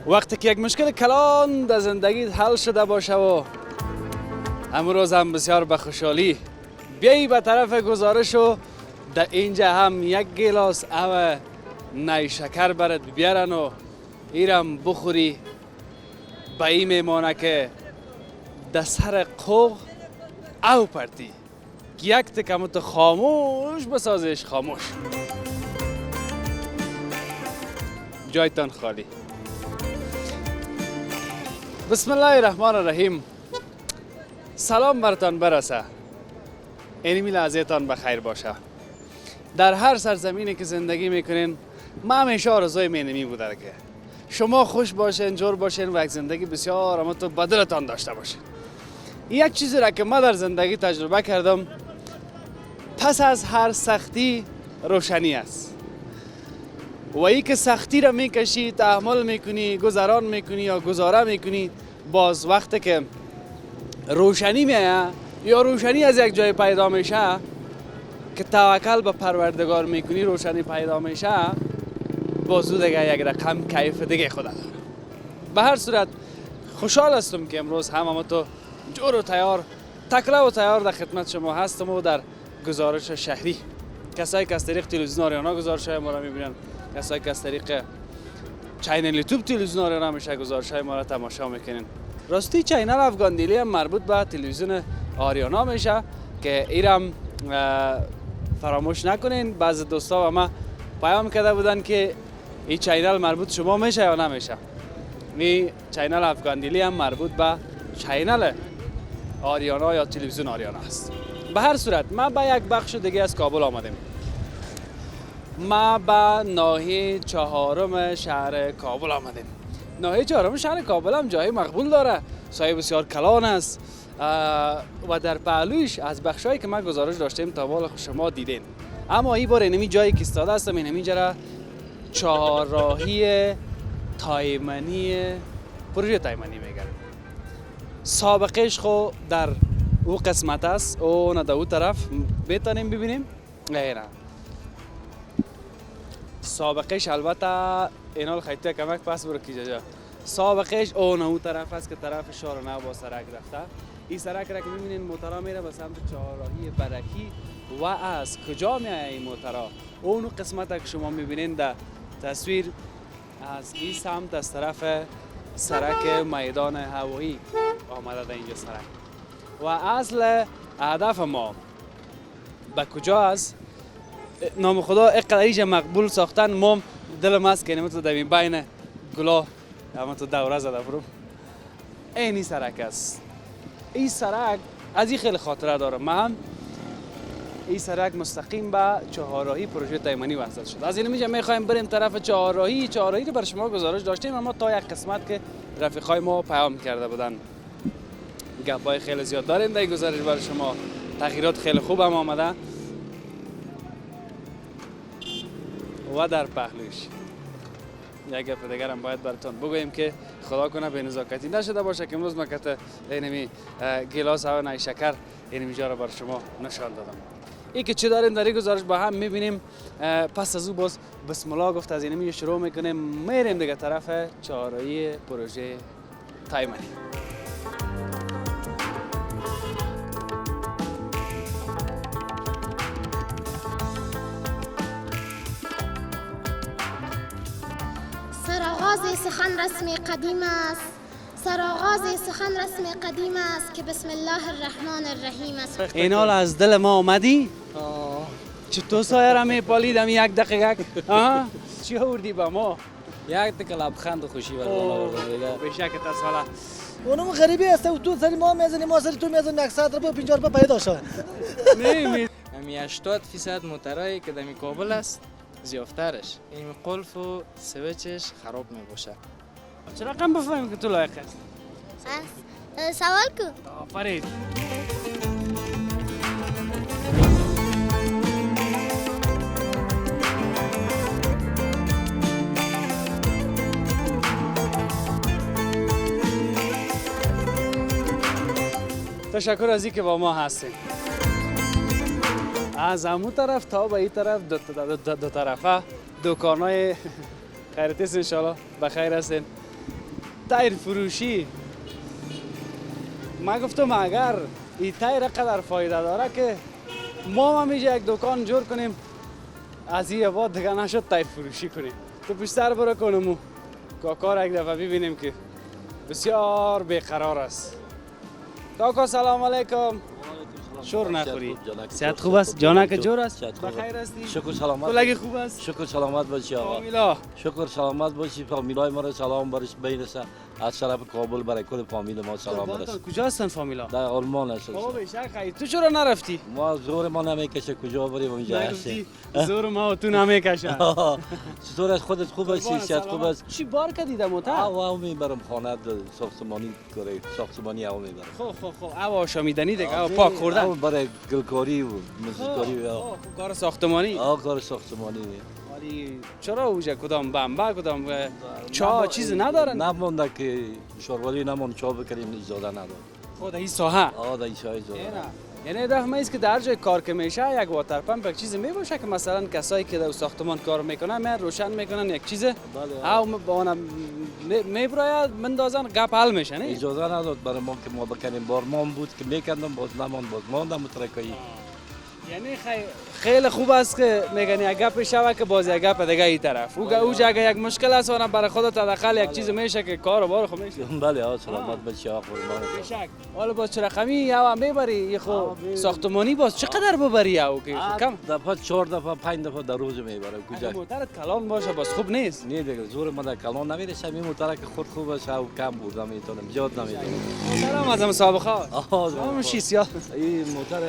وقتی که یک مشکل کلان در زندگیت حل شده باشه و امروز هم بسیار به خوشحالی بیایی به طرف گزارش و در اینجا هم یک گلاس او نیشکر برات بیارن و ایرم بخوری، به این میمانه که در سر قوق او پرتی یک تکمت خاموش بسازش خاموش. جایتان خالی. بسم الله الرحمن الرحیم. سلام برتان برسه. اینمی لحظهتان بخیر باشه. در هر سرزمینی که زندگی میکنین ما همیشه آرزوی مینمی بوده که شما خوش باشین، جور باشین و یک زندگی بسیار اما تو بدلتان داشته باشین. یک چیزی را که من در زندگی تجربه کردم، پس از هر سختی روشنی است. و ای که سختی را میکشی، تحمل میکنی، گذران میکنی یا گذاره میکنی، باز وقتی که روشنی میایه یا روشنی از یک جای پیدا میشه که توکل به پروردگار میکنی، روشنی پیدا میشه، بازو دیگه یک رقم کیف دیگه خدا داره. به هر صورت خوشحال هستم که امروز هم تو جور و تیار، تکله و تیار در خدمت شما هستم و در گزارش شهری. کسایی که از طریق تلویزیون آریانا گزارش های ما را میبینن، کسایی که از طریق چینل یوتیوب تلویزیون آریانا میشه گزارش های ما را تماشا میکنین. راستی چینل افغان دیلی هم مربوط به تلویزیون آریانا میشه که ایرم فراموش نکنین. بعضی دوستا و ما پیام کرده بودن که این چینل مربوط شما میشه یا نمیشه. این چینل افغان دیلی هم مربوط به چینل آریانا یا تلویزیون آریانا است. به هر صورت ما به یک بخش دیگه از کابل آمدیم. ما به ناحیه چهارم شهر کابل آمدیم. ناحیه چهارم شهر کابل هم جای مقبول داره، سایه بسیار کلان است و در پهلویش از بخشایی که ما گزارش داشتیم تا بال شما دیدین. اما این بار اینمی جایی که استاده هستم، اینمی جرا چهارراهی تایمنی، پروژه تایمنی میگن. سابقش خو در او قسمت است، او نه در او طرف میتونیم ببینیم. نه سابقش البته اینال خیلی کمک پس برو کی جا. سابقش اون اون طرف است که طرف شارنو با سرک رفته. این سرک را که میبینین موترا میره به سمت چهارراهی برکی و از کجا میایه این موترا؟ اون قسمت که شما میبینین در تصویر از این سمت از طرف سرک میدان هوایی آمده در اینجا سرک. و اصل هدف ما به کجا است؟ نام خدا اقدریج مقبول ساختن. ما دلم است که نمیتونم در بین گلا اما تو دوره زده برم. اینی سرک است. این سرک از این خیلی خاطره دارم. من این سرک مستقیم به چهارراهی پروژه تایمنی وصل شد. از این میجا میخوایم بریم طرف چهارراهی رو بر شما گزارش داشتیم، اما تا یک قسمت که رفیقای ما پیام کرده بودن. گپای خیلی زیاد داریم در گزارش برای شما. تغییرات خیلی خوب هم آمده و در پهلوش یک گپ دیگر هم باید براتون بگوییم که خدا کنه به نزاکتی نشده باشه که امروز مکت اینمی گلاس و نیشکر اینمی جا را بر شما نشان دادم. این که چی داریم در این گزارش با هم میبینیم. پس از او باز بسم الله گفت از اینمی شروع میکنیم، میریم دیگه طرف چهارراهی پروژه تایمنی. سرآغاز سخن رسم قدیم است، سرآغاز سخن رسم قدیم است که بسم الله الرحمن الرحیم است. اینال از دل ما آمدی؟ چطور سایه را میپالیدم یک دقیقه؟ چی آوردی با ما؟ یک دقیقه لبخند و خوشی برای آوردم دیگه. بشکت از حالا اونم غریبی است و تو سری ما میزنی، ما سری تو میزنی، 100 روپیه 50 روپیه پیدا شد. نمی 80% موترایی که در کابل است زیافترش این قلف و سویچش خراب میباشه. چرا رقم بفهمیم که تو لایق است؟ سوال کو. آفرین. تشکر از اینکه با ما هستین. از همون طرف تا به این طرف دو طرفه دکانای خیرتی است. انشالله بخیر هستین. تایر فروشی. من گفتم اگر این تایر قدر فایده داره که ما هم اینجا یک دکان جور کنیم، از این بعد دیگه نشد تایر فروشی کنیم. تو بیشتر برو کنم و کاکا یک دفعه ببینیم که بسیار بیقرار است. کاکا سلام علیکم. شور نخوری. صحت خوب است؟ جانک جور است؟ بخیر هستی؟ شکر سلامت. کلگی خوب است؟ شکر سلامت باشی آقا. فامیلا شکر سلامت باشی. فامیلای ما را سلام برسه. از طرف کابل برای کل فامیل ما سلام برسه. کجا هستن فامیلا؟ در آلمان هست. بابا بشک خیلی. تو چرا نرفتی؟ ما زور ما نمیکشه کجا بریم اونجا هستیم. زور ما و تو نمیکشن. چطور از خودت خوب هستی؟ صحت خوب است؟ چی بار کردی دموتا؟ آوا میبرم خانه ساختمانی کاره ساختمانی آوا میبرم. خب هوا شامیدنی دیگه پاک خوردن. برای گلکاری و موزیکاری کار ساختمانی. کار ساختمانی. ولی چرا اوجا کدام بمبا کدام چا چیز ندارن؟ نمونده که شورولی نمون چا بکنیم اجازه نداره. خود این ساحه. در این ساحه اجازه. یعنی دفعه است که در جای کار که میشه یک واتر پمپ یک چیز میباشه که مثلا کسایی که در ساختمان کار میکنن میان روشن میکنن یک چیز او بانا میبراید مندازن گپ حل میشه. نه اجازه نداد برای ما که ما بکنیم. بارمان بود که میکردم باز نمان باز ماندم مترکایی. یعنی خیلی خوب است که میگن یک گپ شوه که باز یک گپ دیگه این طرف اوجا اگه یک مشکل است ورنه برای خودت حداقل یک چیز میشه که کار و بار خود میشه. بله سلامت باشی آقا قربان. بشک. حالا باز چه رقمی یا میبری خو ساختمانی باز چقدر ببری یا که کم دفعه 4 دفعه 5 دفعه در روز میبره کجا موترت کلان باشه باز خوب نیست. نه دیگه زور ما در کلان نمیرسه. این موتر که خود خوب است او کم بود نمیتونم زیاد نمیتونم. سلام از مسابقه اون شیسیا این موتر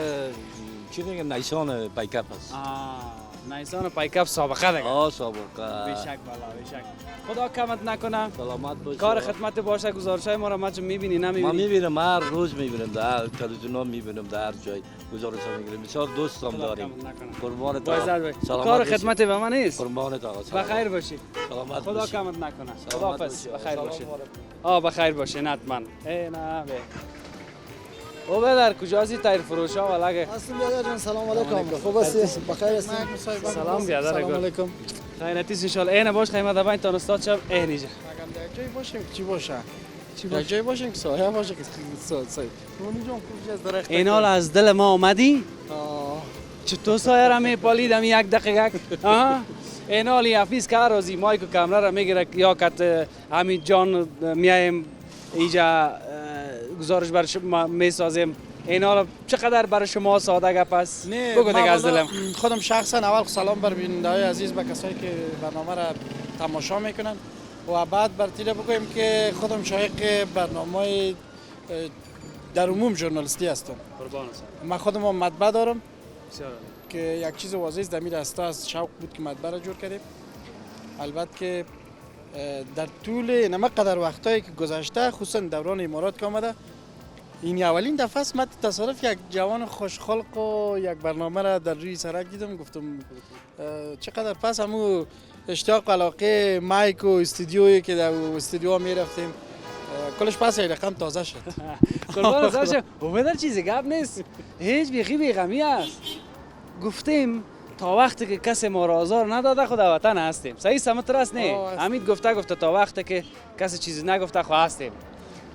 چی میگه نیسان پیکاپ است. نیسان پیکاپ سابقه دیگه. سابقه. بشک بالا بشک. خدا کمت نکنه. سلامت باش. کار خدمت باشه گزارشای ما را ما چون میبینی نمیبینی؟ ما میبینم هر روز میبینم در تلویزیون میبینم در هر جای گزارش میگیریم. بسیار دوستم داریم. قربان تو. کار خدمت به من نیست. قربان تو. بخیر باشی. سلامت خدا باشی. کمت نکنه. سلامت خداحافظ. باشی. بخیر باشی. بخیر باشی حتما. ای نه او بدر کجاست تایر فروشا ولاگه؟ هستم بیادر جان سلام علیکم. خوب هستی؟ بخیر هستی؟ سلام بیادر. سلام علیکم. خیراتیس ان شاء الله. اینه باش خیمه دبای تا استاد شب اینجا. یک جایی باشیم چی باشه؟ یک جایی باشیم که سایه باشه که سایه. اونجا کجا از درخت. این حال از دل ما اومدی؟ چطور سایه را میپالیدم یک دقیقه؟ این حالی حفیظ که هر روزی مایک و کامرا را میگیره یا کت همین جان میایم اینجا گزارش بر شما میسازیم. این حالا چقدر برای شما ساده گپ است؟ بگو دیگه از دلم. خودم شخصا اول سلام بر بیننده‌های عزیز به کسایی که برنامه را تماشا میکنن و بعد بر تیره بگویم که خودم شایق برنامه در عموم ژورنالیستی هستم. من خودم هم مطبع دارم که یک چیز واضح است. در این راستا از شوق بود که مطبع را جور کردیم. البته که در طول نمقدر وقتایی که گذشته خصوصا دوران امارات که آمده این اولین دفعه است من تصادف یک جوان خوشخلق و یک برنامه را در روی سرک دیدم. گفتم چقدر پس همون اشتیاق و علاقه مایک و استودیویی که در استودیو می رفتیم کلش پس یک رقم تازه شد. قربان سرش او بدر چیزی گپ نیست. هیچ بیغمی است. گفتیم تا وقتی که کسی ما را آزار نداده خود وطن هستیم. صحیح سمت راست نه؟ امید گفته تا وقتی که کسی چیزی نگفته خو هستیم.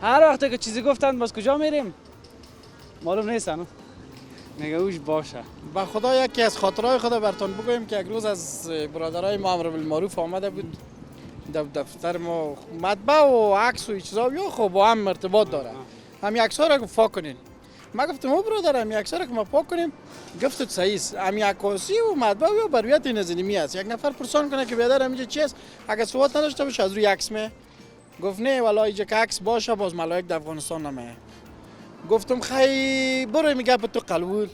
هر وقتی که چیزی گفتن باز کجا میریم؟ معلوم نیست نه. میگه اوش باشه. با خدا یکی از خاطرهای خدا براتون بگویم که یک روز از برادرای ما امر بالمعروف آمده بود دفتر ما مطبع و عکس و چیزا یا خب با هم ارتباط داره. هم عکس‌ها را پاک کنین. ما گفتم او برادر هم عکس‌ها را که ما پاک کنیم گفت صحیح است. هم عکاسی و مطبع و برویت نظامی است. یک نفر پرسان کنه که بیادر اینجا چی است؟ اگه سواد نداشته باشه از روی عکس می گفت نه والا اینجا که عکس باشه باز ملائک در افغانستان نمیه. گفتم خی برو میگه تو قبول.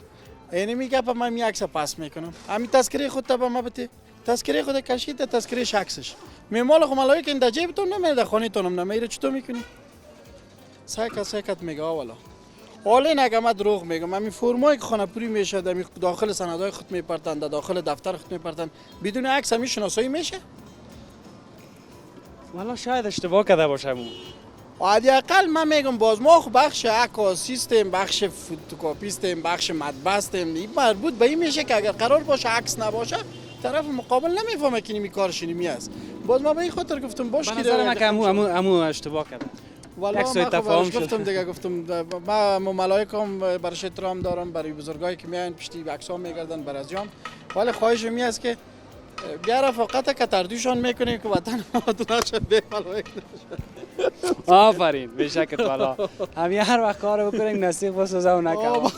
یعنی میگه من می عکس پاس میکنم. همین تذکره خود تا به ما بده. تذکره خود کشید تذکره عکسش. میمال خو ملائک این در جیبتون نمیره در خانه تونم نمیره چطور میکنی؟ سایکت میگه والا. حالا نگم من دروغ میگم. همین فرمایی که خانه پوری میشه در داخل سندهای خود میپرتن در داخل دفتر خود میپرتن بدون عکس همین شناسایی میشه؟ والا شاید اشتباه کرده باشم. حداقل من میگم باز ما خب بخش عکاسیستیم، بخش فوتوکاپیستیم، بخش مطبعستیم. این مربوط به این میشه که اگر قرار باشه عکس نباشه طرف مقابل نمیفهمه که این کارش اینمی است. باز ما به این خاطر گفتم باش به که نظر من که امو اشتباه کرد. والا یک سوی من تفاهم خب شد. گفتم دیگه گفتم ما ملائکم برش احترام دارم برای بزرگایی که میان پشتی عکس‌ها میگردن بر از جام. ولی خواهش می است که بیا رفاقت که تردیشان میکنیم که وطن ما نشه به ملائک نشه. آفرین به شکل والا هم هر وقت کار بکنیم نصیب بسازه و نکنم.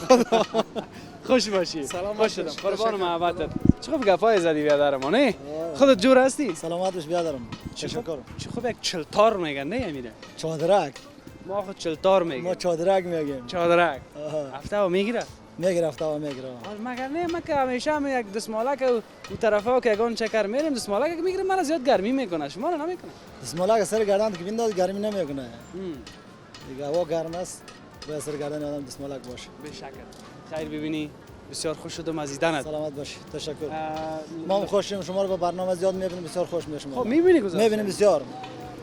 خوش باشی. سلامت خوش شدم. باشی. قربان محبتت. چه خوب گپای زدی بیادر ما نه؟ خودت جور هستی؟ سلامت باش بیادرم. تشکر. چه خوب یک چلتار میگن نه امیره؟ چادرک. ما خود چلتار ما میگیم. چادرک میگیم. چادرک. آها. هفته و میگیره؟ میگرفت و میگیره. مگر نه من که همیشه هم یک دسمالک و طرفا که یگان چکر میریم دسمالک که میگیریم من زیاد گرمی میکنه شما رو نمیکنه. دسمالک سر گردن که بینداز گرمی نمیکنه. دیگه هوا گرم است. به سر گردن آدم دسمالک باشه. به شکل. خیر ببینی بسیار خوش شدم از دیدنت. سلامت باش. تشکر. ما هم خوشیم شما رو به برنامه زیاد میبینیم بسیار خوش میشیم. خب میبینی گذاشت. میبینیم بسیار.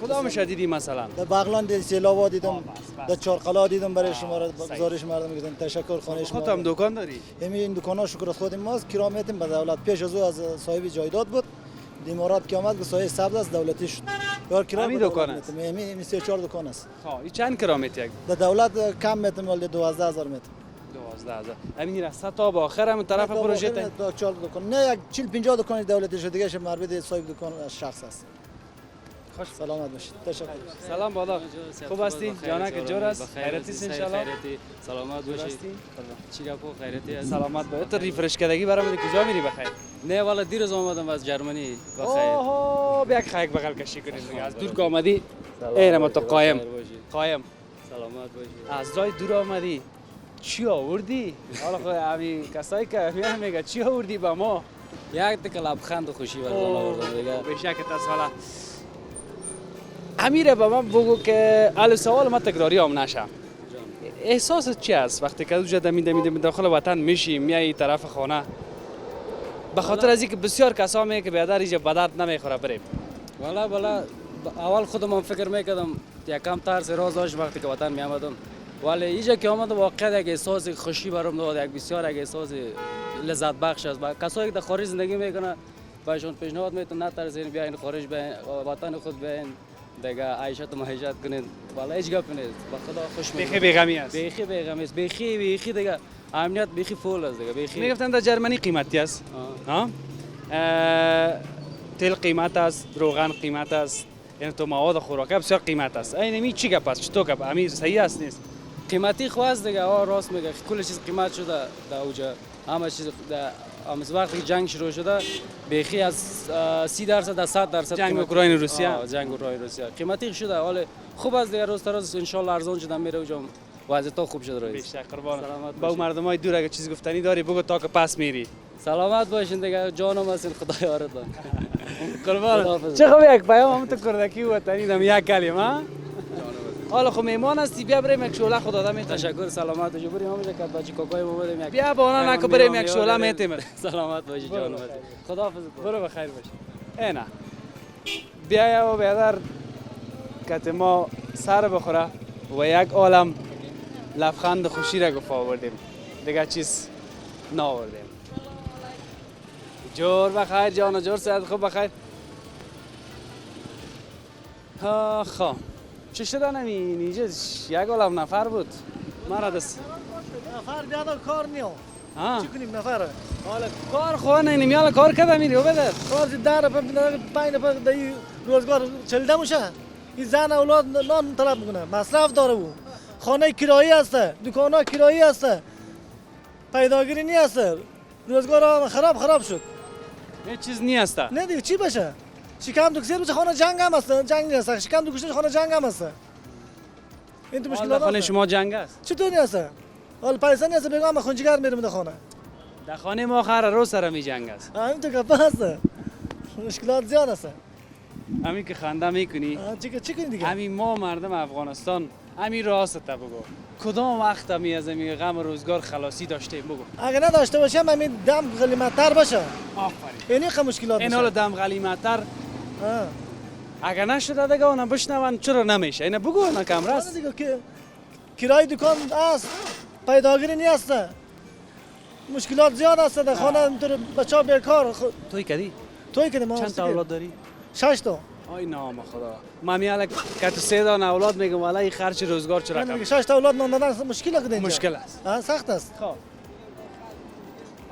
کدامش دیدی مثلا؟ در بغلان دیدم سیلاوا دیدم. بس. در چارقلا دیدم برای شما را گزارش مردم میگن تشکر خانه شما. خودت هم دکان داری؟ این دکانا شکر خود ماست کرامتیم به دولت پیش از او از صاحب جایداد بود امارات که آمد که سایه سبز است دولتی شد یار کرام همین دکان است؟ همین 34 دکان است خب این چند کرامت یک؟ در دولت کم میتم ولی 12000 میتم 12000 همین راستا تا با آخر هم طرف پروژه تا تا 4 دکان نه یک 40 50 دکان دولتی شده دیگه مربوط صاحب دکان شخص است خوش سلامت باشید تشکر سلام بالا خوب هستی جانک جور است خیرتی ان شاء الله سلامت باشی چی گپو خیرتی است سلامت باشه تو ریفرش کردگی برام کجا میری بخیر نه والا دیروز اومدم از جرمنی بخیر اوه بیا خیک بغل کشی کنیم دیگه از دور که آمدی اینم تو قایم قایم سلامت باشی از جای دور آمدی چی آوردی حالا خود همین کسایی که میگه چی آوردی با ما یک دکه لبخند و خوشی برام آوردم دیگه به شک تصاله امیره به من بگو که ال سوال ما تکراری هم نشم احساس چی است وقتی که اونجا دمی داخل وطن میشی میای طرف خانه به خاطر از اینکه بسیار کسا میگه که بیادر اینجا بدرد نمیخوره بریم والا اول خودم فکر میکردم یکم ترس راز داشت وقتی که وطن میامدم ولی اینجا که آمدم واقعا یک احساس خوشی برام داد یک بسیار یک احساس لذت بخش است کسایی که در خارج زندگی میکنن بهشون پیشنهاد میتونن نترسین بیاین خارج بیاین وطن خود بیاین دیگه عیشت و معیشت کنید والا هیچ گپ نیست با خدا خوش میاد بیخی بیغمی است بیخی بیغمی است بیخی دیگه امنیت بیخی فول است دیگه بیخی میگفتن در جرمنی قیمتی است ها تل قیمت است روغن قیمت است یعنی تو مواد خوراکی بسیار قیمت است این می چی گپ است چطور گپ همین صحیح است نیست قیمتی خواست دیگه راست میگه کل چیز قیمت شده در اوجا همه چیز از وقتی جنگ شروع شده بیخی از 30% تا 100% جنگ اوکراین و روسیه جنگ اوکراین روسیه قیمتی شده ولی خوب است دیگه روز تا روز ان شاء الله ارزان شده میره اونجا وضعیت خوب شده روز بیشتر قربان با مردمای دور اگه چیز گفتنی داری بگو تا که پس میری سلامت باشین دیگه جانم هستین خدا یارتون قربان چه خوب یک پیام هم تو کردکی وطنی دم یک کلمه حالا خب میمان هستی بیا بریم یک شعله خدا دادم تشکر سلامت باشی بریم همونجا که بچه کوکای بودیم یک بیا بانا نکو بریم یک شعله میتیم سلامت باشی جانم خداحافظ برو بخیر باشی اینا بیا و بیادر کت ما سر بخوره و یک عالم لبخند خوشی را گفت آوردیم دیگه چیز نآوردیم جور بخیر جان جور صحت خوب بخیر خب چه شده نمین اینجا یک عالم نفر بود مرا دست نفر بیاد کار نیو چی کنیم نفر حالا کار خواه نینیم یالا کار کده میری و بدر کار در پنج نفر دایی روزگار چلده موشه این زن اولاد نان طلب میکنه مصرف داره او خانه کرایی هسته دکانه کرایی هسته پیداگیری نی هسته روزگار خراب شد یه چیز نیست نه دیگه چی بشه شکم دکتر بشه خانه جنگ هم هسته جنگ نیست شکم دکتر خانه جنگ هم هسته این تو مشکلات خانه شما جنگ است چطور نیست حال پیسه نیست بگم من خونجگر میرم در خانه در خانه ما خر روز سر می جنگ است همین تو گپ هسته مشکلات زیاد هسته همین که خنده میکنی چی کنی دیگه همین ما مردم افغانستان همین راست بگو کدام وقت می از این غم روزگار خلاصی داشتیم بگو اگه نداشته باشم همین دم غلیمت‌تر باشه آفرین اینی مشکلات این حال دم غلیمت‌تر اگه نشده دیگه اونم بشنون چرا نمیشه اینه بگو اون کمره است دیگه که کرای دکان است پیداگیری نیست مشکلات زیاد است در خانه اینطور بچه‌ها بیکار توی کدی توی که ما چند تا اولاد داری 6 تا آی نام خدا مامی الک که تو 3 دانه اولاد میگم والا این خرج روزگار چرا کم 6 تا اولاد نان دادن مشکل است اینجا مشکل است سخت است خب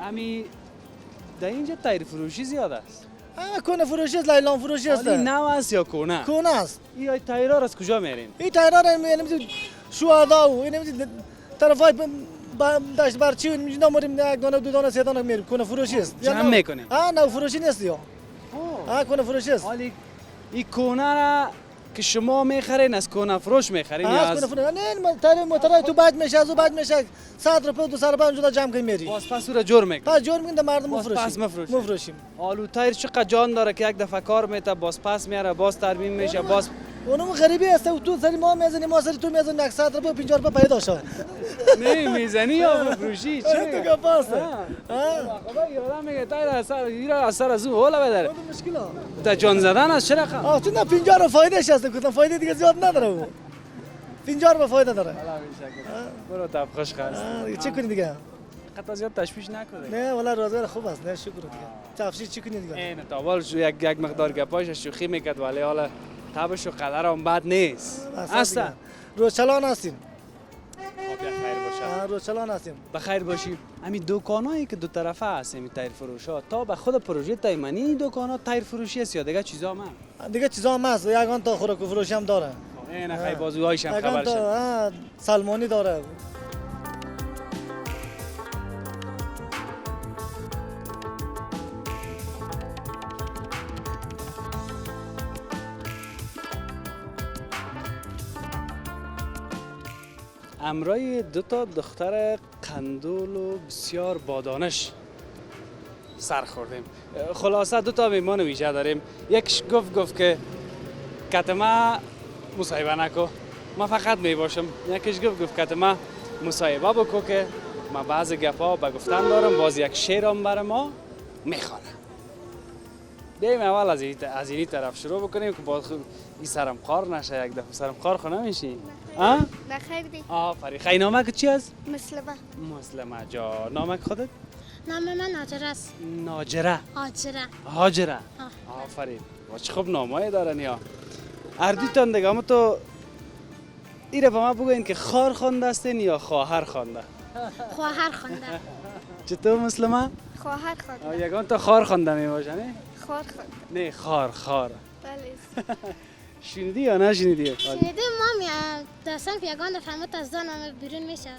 امی در اینجا تایر فروشی زیاد است کنه فروشی است لیلان فروشی است ولی نو است یا کونه کنه است این تایرها از کجا میرین این تایرها را نمیدونم شهدا و نمیدونم طرفای داشت برچی و میجنا مریم یک دانه دو دانه سه دانه میریم کنه فروشی است جمع میکنیم نه فروشی نیست یا کنه فروشی است ولی این کونه را که شما میخرین از کونه فروش میخرین یا از کنه نه تایر موتورای تو بعد میشه از بعد میشه 100 روپیه 200 روپیه اونجا جمع کنی میری باز پس رو جور میکنی پس جور میگن مردم باز پس مفروشیم آلو تایر چقدر جان داره که یک دفعه کار میته باز پس میاره باز ترمیم میشه باز اونم غریبی است تو سری ما میزنی ما سری تو میزنی 100 روپیه 50 روپیه پیدا شد نه میزنی یا بفروشی چه تو کپاست خدا یادم میگه تایر از سر از اون هولا بداره مشکل تا جان زدن از چه رقم تو نه 50 رو فایده است گفتم فایده دیگه زیاد نداره او 50 روپیه فایده داره برو تب خوش خست چه کنی دیگه قطعا زیاد تشویش نکنه نه والا روزگار خوب است نه شکر دیگه تفسیر چی کنی دیگه این تا اول یک مقدار گپاش شوخی میکرد ولی حالا تبش و قدر هم بد نیست اصلا روزچلان هستیم خیر باشه روزچلان هستیم بخیر باشی همین دکانایی که دو طرفه هست همین تایر فروشا تا به خود پروژه تایمانی دکانا تایر فروشی است یا دیگه چیزا هم دیگه چیزا هم هست یگان تا خوراک و فروشی هم داره این خیلی بازوهایش هم خبر شد سلمانی داره امرای دو تا دختر قندول و بسیار بادانش سر خوردیم خلاصه دو تا میمان ویژه داریم یکش گفت که کتما مصاحبه نکو ما فقط می باشم یکیش گفت کتما مصاحبه بکو که ما بعض گپا به گفتن دارم باز یک شعرم بر ما میخوانه بیاییم اول از اینی طرف شروع بکنیم که باز این سرم خار نشه یک دفعه سرم خار خو نمیشی بخیر دی آفرین خیلی نامک چی است؟ مسلمه جا نامک خودت؟ نام من ناجره است ناجره هاجره آفرین چه خوب نامایی دارن یا اردویتان دیگه اما تو ایره به ما بگوین که خار خوانده استین یا خواهر خوانده؟ خواهر خونده چطور مسلمه؟ خواهر خونده یگان تا خار خوانده می باشه نه؟ خواهر خونده نه خار بله شنیدی یا نشنیدی؟ شنیده مامی دستم که یگان فهمت از دانم بیرون میشه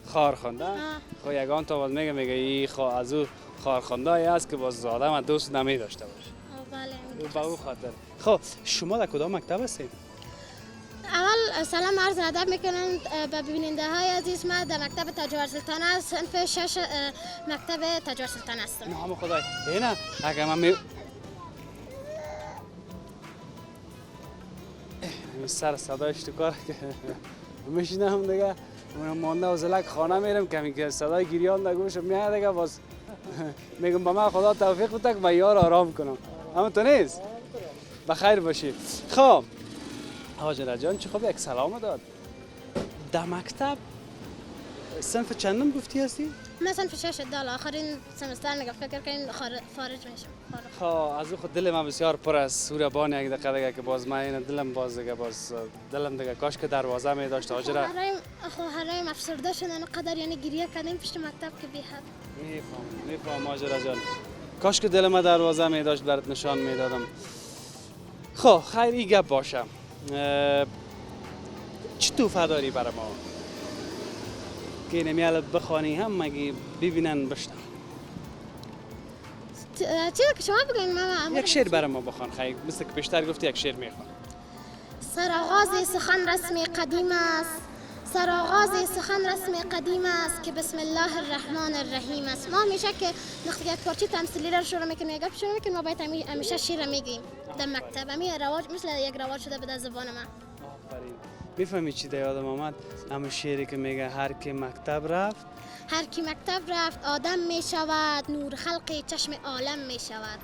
خار خونده؟ خب یگان تا باز میگه ای از او خار خونده است که باز آدم دوست نمی داشته باشه بله با او خاطر خب شما در کدام مکتب هستید؟ اول سلام عرض ادب میکنم به ببیننده های عزیز. من در مکتب تاج سلطانه صنف 6 مکتب تاج سلطانه هستم. نام خدای نه اگه من سر صدایش تو کار میشینم دیگه مانده و زلک خانه میرم کمی که صدای گریان در گوشم میاد دیگه باز میگم با من خدا توفیق بده که من یار آرام کنم اما تو نیست بخیر باشی. خب هاجره جان چه خوب یک سلام داد در مکتب صنف چندم گفتی هستی؟ من صنف 6 دال آخرین سمستر میگم فکر کنین خارج میشم. خب از خود دل من بسیار پر از سوربان یک دقیقه دیگه که باز من این دلم باز دیگه باز دلم دیگه کاش که دروازه می داشت هاجره. خواهرایم افسرده شدن قدر یعنی گریه کردیم پشت مکتب که بی حد. میفهم هاجره جان کاش که دل من دروازه می داشت برات نشان میدادم. خب خیر این گپ باشه چی توفه داری برای ما که نمیالت بخوانی هم مگه ببینن بشتم چی که شما بگین ماما؟ یک شعر برای ما بخوان خیر مثل که بیشتر گفتی یک شعر میخوان. سرآغاز سخن رسم قدیم است سرآغاز سخن رسم قدیم است که بسم الله الرحمن الرحیم است. ما همیشه که وقتی یک پارچه تمثیلی را شروع میکنیم یک گپ شروع میکنیم ما باید همیشه شعر میگیم در مکتب. همین رواج مثل یک رواج شده به زبان ما. آفرین. میفهمی چی در یادم آمد؟ همون شعری که میگه هر کی مکتب رفت هر کی مکتب رفت آدم می شود نور خلق چشم عالم می شود.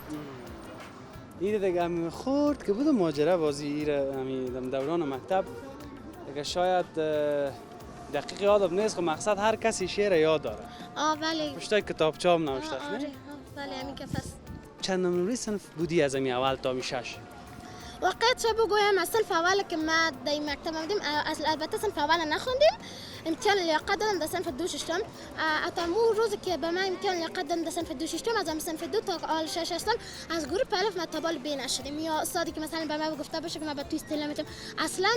این دیگه همین خورد که بود ماجرا بازی همین دوران مکتب دیگه شاید دقیق یادم نیست، خب مقصد هر کسی شعر یاد داره. بله. پشتای کتابچه هم نوشته است، آره نه؟ بله همین که پس. چند نمره صنف بودی از امی اول تا می شش؟ واقعیت چه بگویم از صنف اول که ما در مکتب بودیم البته صنف اول نخوندیم، امتحان لیاقت دادم در صنف دو ششم. اتا مو روزی که به من امتحان لیاقت دادم در صنف دو ششم، از صنف دو تا آل شش هستم از گروه الف ما تا بال ب نشدیم. یا استادی که مثلا به ما گفته باشه که ما به تو استعلام میتونم، اصلا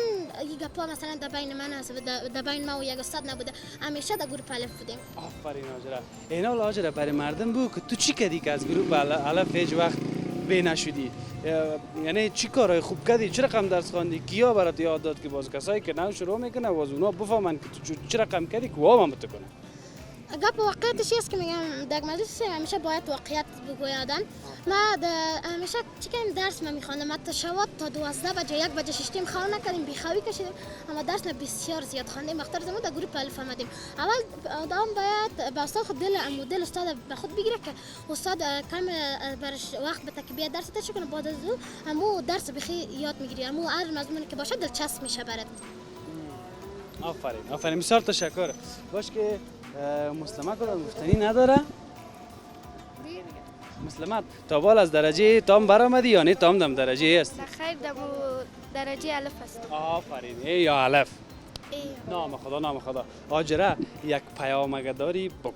یک گپا مثلا در بین من است، در بین ما و یک استاد نبوده، همیشه در گروه الف بودیم. آفرین آجرا. اینا لاجرا برای مردم بگو که تو چی کردی که از گروه الف هیچ وقت ب نشدی؟ یعنی چی کارهای خوب کردی؟ چه رقم درس خواندی؟ کیا برات یاد داد که باز کسایی که نو شروع میکنه باز اونا بفهمن که تو چه رقم کردی که واقعا بتکنه؟ گپ واقعیتش است که میگم در مدرسه همیشه باید واقعیت بگویادم. ما همیشه چیکار درس ما میخواندم تا شوات تا 12 بجه 1 بجه ششتیم خواب نکردیم بیخوابی کشیدیم، اما درس ما بسیار زیاد خواندیم. وقتی زمان در گروه الف آمدیم اول آدم باید با استاد خود دل استاد به خود بگیره که استاد کم برش وقت بده که بیا درس تشکر کنه، بعد از اون همو درس بخی یاد میگیری، همو هر مضمونی که باشه دلچسب میشه برات. آفرین بسیار تشکر. باش که مسلمه کدام گفتنی نداره؟ مسلمت تا بال از درجه تام برآمدی یا نه تام دم درجه است؟ خیر دمو درجه الف است. آفرین ای یا الف. نام خدا. آجره یک پیام اگه داری بگو.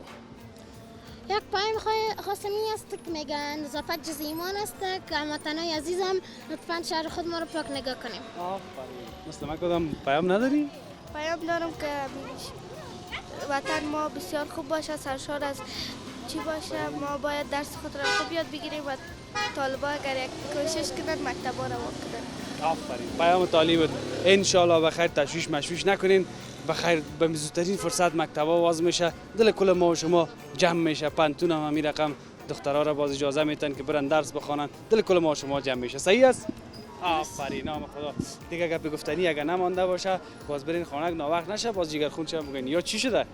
یک پیام خواستم این است که میگن نظافت جز ایمان است که هموطنای عزیزم لطفاً شهر خود ما رو پاک نگاه کنیم. آفرین. مسلمه کدام پیام نداری؟ پیام دارم که وطن ما بسیار خوب باشه، سرشار از چی باشه. ما باید درس خود را خوب یاد بگیریم و طالبا اگر یک کوشش کنند مکتبا رو کنند. آفرین. پیام تعالی بود. ان شاء الله بخیر، تشویش مشویش نکنین. بخیر به زودترین فرصت مکتبا باز میشه، دل کل ما و شما جمع میشه. پنتون هم همین رقم دخترها را باز اجازه میتن که برن درس بخوانن، دل کل ما و شما جمع میشه. صحیح است؟ آفرین. نام خدا. دیگه گپ گفتنی اگه نمانده باشه باز برین خانه، ناوقت نشه باز جگر خون چه بگین یا چی شده؟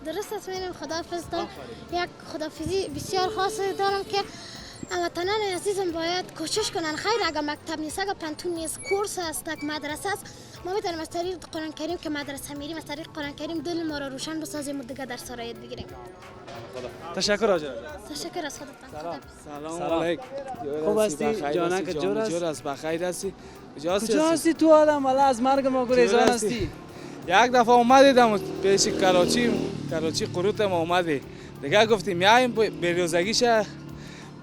درست است. میرم خداحافظ دارم. یک خداحافظی بسیار خاص دارم که هموطنان عزیزم باید کوشش کنن. خیر اگر مکتب نیست، اگر پنتون نیست، کورس است، یک مدرسه است، ما میتونیم از طریق قرآن کریم که مدرسه میریم از طریق قرآن کریم دل ما را روشن بسازیم و دیگه درس را یاد بگیریم. تشکر آجر. تشکر از خودتان. سلام علیکم. خوب هستی؟ جانک جور است؟ بخیر هستی؟ کجا هستی تو آدم؟ والا از مرگ ما گریزان هستی؟ یک دفعه اومدیدم پیش کراچی قروت ما اومدی دیگه گفتیم میایم بروزگیش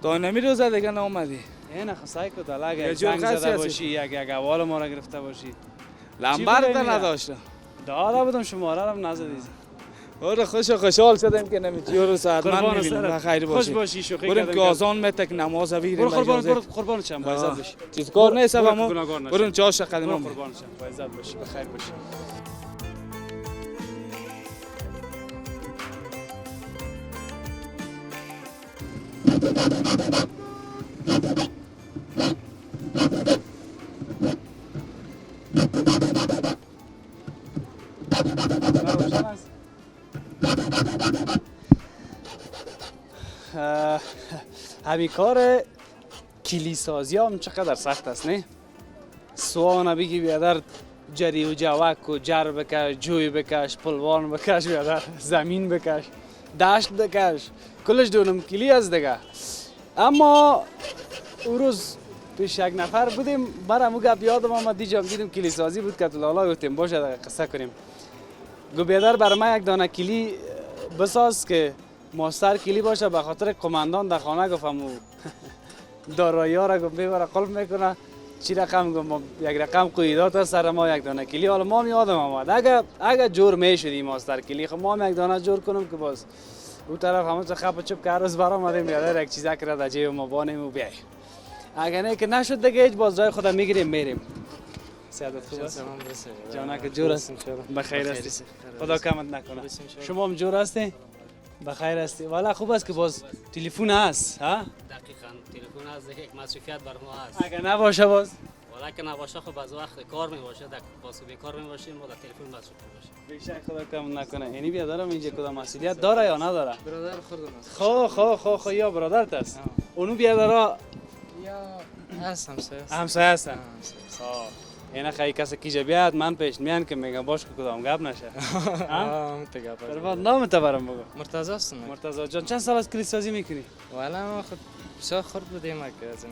تا نمی روزه دیگه ناومدی. نه خسای کد اگه زنگ زده باشی یک اول ما را گرفته باشی. لمبر نداشتم. دادا بودم شماره رو نزدی. آره خوشحال شدم که نمیتونی رو ساعت من میبینم بخیر باشی. خوش باشی شوخی بریم که آزان میتک نماز ویریم. قربان شم با عزت باشی. چیز کار نیست اما بریم چاش قدم قربان شم با عزت باشی بخیر باشی. همین کار کلیسازی هم چقدر سخت است نه؟ سوانه بگی بیادر جری و جوک و جر بکش، جوی بکش، پلوان بکش، بیادر زمین بکش، دشت بکش، کلش دونم کلی است دیگه. اما اون روز پیش یک نفر بودیم برامو گپ یادم آمد دیجام دیدیم کلیسازی بود که لالا گفتیم باشه قصه کنیم. گو بیادر برای من یک دانه کلی بساز که ماستر کلی باشه، به خاطر قماندان در خانه گفتم دارایی ها را گفت ببره قلب میکنه چی رقم گفت یک رقم قیدات سر ما یک دانه کلی. حالا ما یادم آمد اگه جور میشدیم ماستر کلی خب ما یک دانه جور کنم که باز اون طرف همون خپ چپ که هر روز برآمدیم بیادر یک چیزا کرد در جیب ما بانیم و بیای. اگه نه که نشد دیگه هیچ باز جای خودم میگیریم میریم. سعادت خوب است؟ جانک جور است؟ بخیر هستی؟ خدا کمت نکنه. شما هم جور هستی؟ بخیر هستی؟ والا خوب است که باز تلفن هست ها؟ دقیقاً تلفن هست دیگه یک مسئولیت بر ما هست. اگه نباشه باز؟ والا که نباشه خب از وقت کار می باشه باز بیکار می باشیم ما در تلفن مصروف باشیم. بیشتر خدا کم نکنه. یعنی بیادرم اینجا کدام مسئولیت داره یا نداره؟ برادر خودم است. خو یا برادرت است؟ اونو بیادرها یا هست همسایه است. همسایه هستن. اینا خیلی کسی کیجا بیاد من پیش میان که میگم باش که کدام گپ نشه. قربان نام تو برام بگو. مرتضی است. مرتضی جان چند سال از کلیسا سازی میکنی؟ والا ما خود بسیار خورد بودیم که از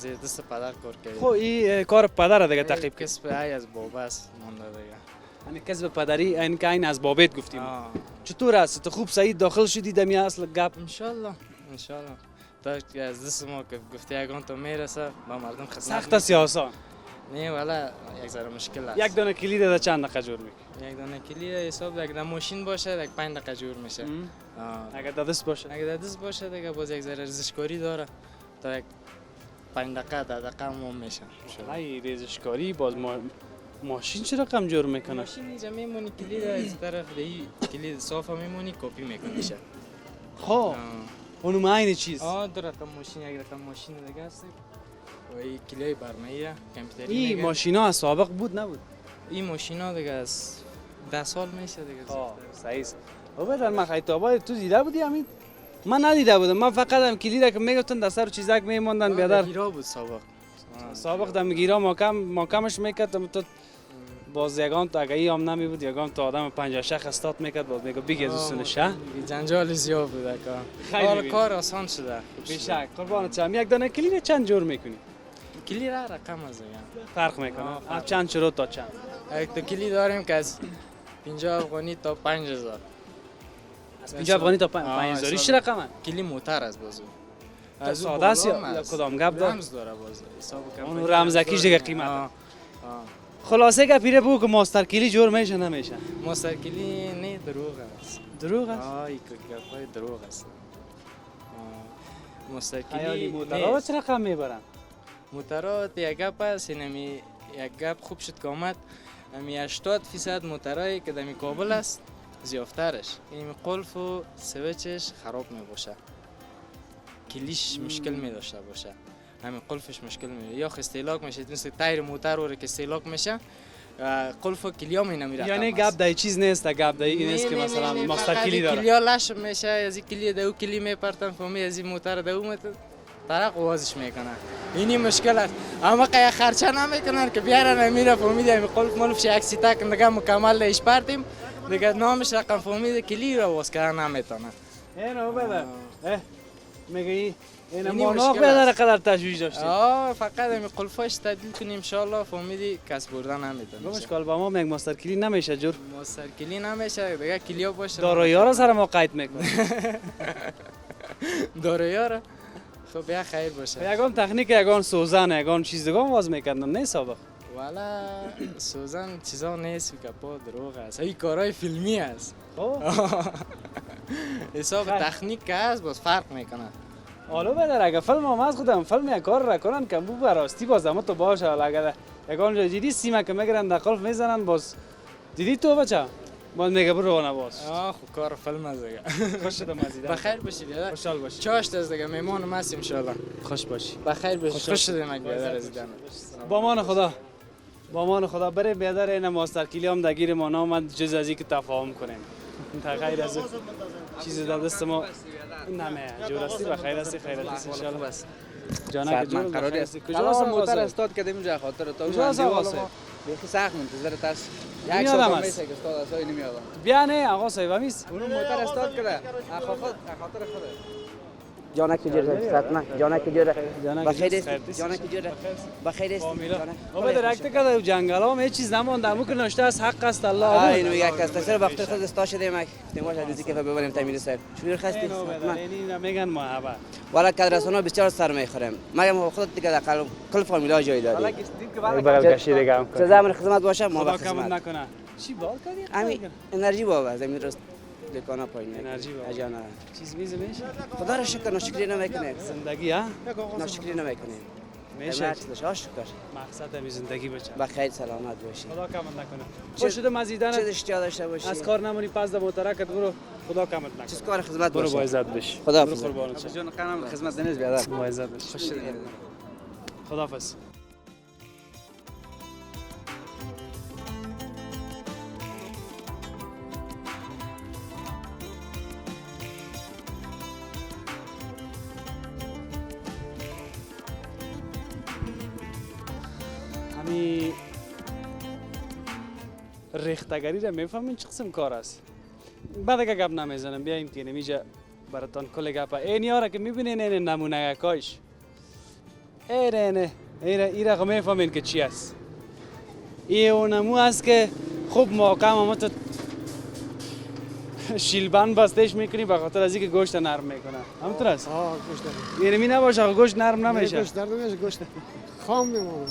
این دست پدر کار کردیم. خب این کار پدر دیگه تعقیب کس. کسب ای از بابا است مونده دیگه. یعنی کسب پدری این که این از بابت گفتیم. چطور است؟ تو خوب سعید داخل شدی دمی اصل گپ؟ ان شاء الله تا از دست ما که گفتی یگان تو میرسه با مردم خدمت. سخت است یا آسان؟ نه والا یک ذره مشکل است. یک دانه کلید در چند دقیقه جور میکنی؟ یک دانه کلید حساب یک ماشین باشه یک 5 دقیقه جور میشه. اگر دست باشه؟ اگر دست باشه دیگه باز یک ذره ریزشکاری داره تا یک 5 دقیقه 10 دقیقه هم میشه. ای ریزشکاری باز ماشین چرا کم جور میکنه؟ ماشین اینجا میمونی کلید از طرف دی کلید صاف میمونی کپی میکنی شه. خب اونم عین چیز. دو رقم ماشین یک رقم ماشین دیگه است. و این کلید برنامه کامپیوتری. این ماشینا از سابق بود نبود؟ این ماشینا دیگه از 10 سال میشه دیگه. صحیح است. بابا در من خیطابای تو دیده بودی همین؟ من ندیده بودم. من فقط هم کلید که میگفتن در سر چیزک میموندن بیادر. گیرا بود سابق دم گیرا ماکمش میکرد تو باز یگان تو اگه ای هم نمی بود یگان تو آدم 50 شخص استاد میکرد باز میگه بگی از دوستنش ها جنجال زیاد بود کار کار آسان شده بیشک قربانت شم یک دانه کلید چند جور میکنی کلید رقم از فرق میکنه از چند شروع تا چند یک تا کلید داریم که از 50 افغانی تا 5000 از 50 افغانی تا 5000 چه رقمه کلید موتر از بازو از ساده است یا کدام گپ داره رمز داره باز حساب اون رمزکیش دیگه قیمت خلاصه که پیره بگو که ماستر کلی جور میشه نمیشه ماستر کلی نه دروغ است دروغ است این گپای دروغ است ماستر خیالی کلی موترها چه رقم میبرن موترها یک گپ است اینمی یک گپ خوب شد که آمد امی 80% موترایی که دمی کابل است زیافترش این قلف و سویچش خراب می باشه کلیش مشکل می داشته باشه همین قلفش مشکل میشه یا استهلاک میشه مثل تایر موتر رو که استهلاک میشه قلف و کلیا می نمیره یعنی گپ دای چیز نیست گپ دای این نیست که مثلا ماستر کلی داره کلیا لش میشه از این کلی دو کلی میپرتن فهمی از این موتر دو مت طرق وازش میکنه اینی مشکل است اما که خرچه نمیکنن که بیارن نمیره فهمید این قلف ملفش یک سیتا که دیگه مکمل ایش پرتیم دیگه نامش رقم فهمید کلی رو واس کردن نمیتونه اینو بده میگی این موناخ بداره قدر تشویش داشتی فقط همین قلفاش تبدیل کنیم ان شاء الله فهمیدی کس بردن نمیتونه مشکل با ما یک ماستر کلی نمیشه جور ماستر کلی نمیشه دیگه کلیا باشه دارایی‌ها رو سر ما قید میکنه دارایی‌ها رو خب بیا خیر باشه یگان تکنیک یگان سوزن یگان چیز دیگه واز میکردن نه سابق والا سوزن چیزا نیست که پا دروغ است این کارهای فیلمی است حساب تکنیک که هست باز فرق میکنه حالا بدر اگه فیلم هم از خودم فیلم یک کار را کنن که بو براستی باز اما تو باشه اگه یگان جا دیدی سیمه که میگیرن در قلف میزنن باز دیدی تو بچه باز میگه برو روانه باز خب کار فیلم است دیگه خوش شدم عزیزم بخیر باشی بیادر خوشحال باشی چاشت است دیگه میمون ماست ان شاء الله خوش باشی بخیر باشی خوش شدیم بیادر عزیزم با امان خدا بره بیادر این ماستر کلی هم دگیر ما نامد جز از اینکه تفاهم کنیم تا غیر از چیزی در دست ما نمه جور استی بخیر استی خیرت است ان شاء الله بس جانا که جور قراری است کجا موتر استاد کردیم اونجا خاطر تو کجا واسه بیخی سخت منتظر تاس یک میادم سال است. میشه که استاد اسای نمیاد بیا نه آقا صاحب میس اون موتر استاد کرده خاطر خود جانا کی جوره ساتنا جانا کی جوره بخیر است جانا کی جوره بخیر است بابا درکت کده جنگل ها چیز نمونده امو که نوشته از حق است الله اینو میگه که سر وقت خود استا شده مک تماش دیزی که ببریم تامین سر چون خستی اینو میگن محبت والا کادرسونا بسیار سر میخوریم ما خودت دیگه کل فامیلا جای داریم بغل کشی دیگه هم چه زمان خدمت باشه ما خدا با کم خدمت نکنه چی بال کردی همین انرژی بابا زمین راست دکانا پایین انرژی بابا اجانا چیز میشه خدا را شکر ناشکری نمیکنه زندگی ها ناشکری نمیکنه میشه شکر مقصد همین زندگی بچه بخیر سلامت باشی خدا کم نکنه خوش شده مزیدن چه اشتیا داشته باشی از کار نمونی پس د موترکت برو خدا کمت نکنه چیز کار خدمت برو باشه با عزت بش خدا برو قربانت شم جان قنم خدمت دنیز بیادر با عزت بش خوش شدید خداحافظ ریختگری را میفهمین چه قسم کار است. بعد اگه گپ نمیزنم بیاین که نمیجا براتون کل گپ این یارا که میبینین این نمونه کاش ایره میفهمین که چی است. این اون نمو است که خوب محکم اما تو شیلبند بستش میکنی به خاطر از اینکه گوشت نرم میکنه. همونطور است؟ گوشت یعنی می نباشه گوشت نرم نمیشه. گوشت نرم نمیشه، گوشت خام میمونه.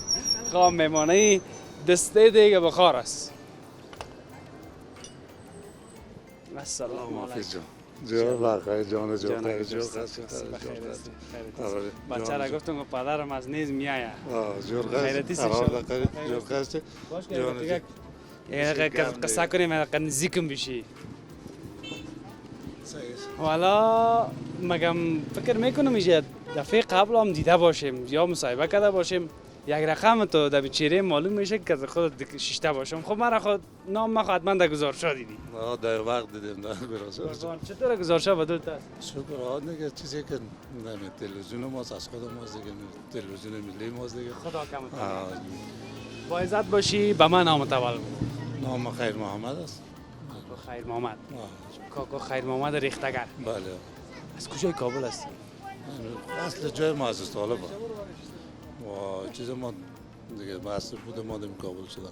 خام میمونه. این دسته دیگه بخار است. السلام علیکم. جان بخیر جان بچه را گفتم که پدرم از نیز میایه. خیرتی سیشان. یه قصه کنیم نزدیکم بشی. والا مگم فکر میکنم اینجا دفعه قبل هم دیده باشیم یا مصاحبه کرده باشیم. یک رقم تو در چهره معلوم میشه که خود شیشته باشم. خب مرا خود نام ما حتما در گزارشا دیدی. در وقت دیدیم در گزارشا. چطور گزارشا بدلت است؟ شکر دیگه چیزی که نمی تلویزیون ماست از خود ماست دیگه، تلویزیون ملی ماست دیگه. خدا کمت. با عزت باشی به من نام تول. نام خیر محمد است. خیر محمد. کاکا خیر محمد ریختگر. بله. از کجای کابل هستی؟ اصل جای ما از طالب. و چیز ما دیگه بحث بود ما دم کابل شدم.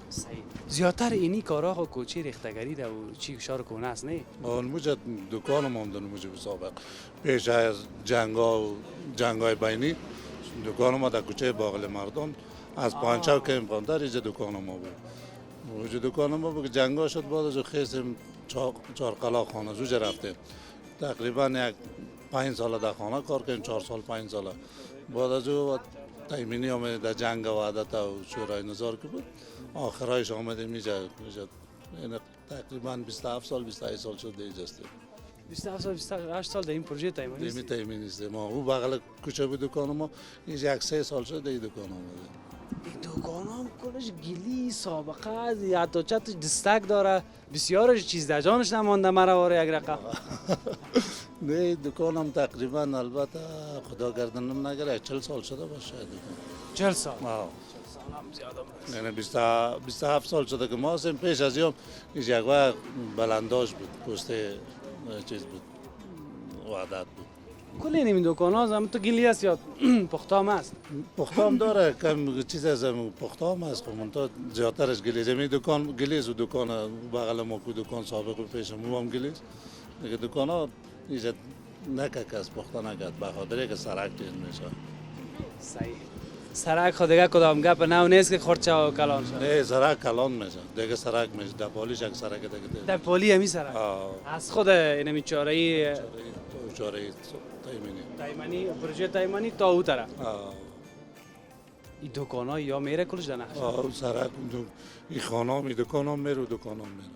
زیادتر اینی کارا خو کوچی ریختگری ده و چی شار کنه است نه؟ اون موجه دکان ما هم داریم موجه بسابق. پیش از جنگای بینی دکان ما در کوچه باغل مردان از پانچاو که امکان داره اینجا دکان ما بود. وجود دکان ما بود جنگا شد بعد از خیسیم چهار قلا خانه زوج رفتیم. تقریبا 5 سال در خانه کار کردیم 4 سال 5 سال. بعد از او تایمینی آمده در جنگ و وحدت و شورای نظار که بود آخرایش آمده میجا تقریبا 27 سال 28 سال شد دیگه هستیم. 27 سال 28 سال در این پروژه تایمانی است. تایمانی است. ما او بغل کوچه بود دکان ما اینجا 3 سال شد دیگه دکان آمده. دکان هم کلش گلی سابقه است یا تو چت دستک داره بسیار چیز در جانش نمانده مرا واره یک رقم. نه دکان هم تقریبا البته خدا گردنم نگره 40 سال شده باشه دکان. 40 سال. یعنی 27 سال شده که ما هستیم. پیش از این یک وقت بلنداش بود پست چیز بود وحدت بود. کل این دکان ها هم تو گلی است یا پختام است؟ پختام داره کم چیز از پختام است خب من تا زیادترش گلی زمین دکان گلیز و دکان بغل ما کو دکان سابق پیش مو هم گلیز دیگه دکان ها اینجا نکه از پخته نکرد بخاطر که سرک تیز میشه. صحیح. سرک خود دیگه کدام گپ نو نیست که خورچه و کلان شد. نه سرک کلان میشه دیگه سرک میشه دپالیش یک سرک دیگه. دپالی همی سرک. از خود اینمی چاره‌ای تایمانی پروژه تایمانی تا او طرف. این دکان‌ها یا میره کلش در نقش. سرک این خانه می دکانم میره و دکانم میره.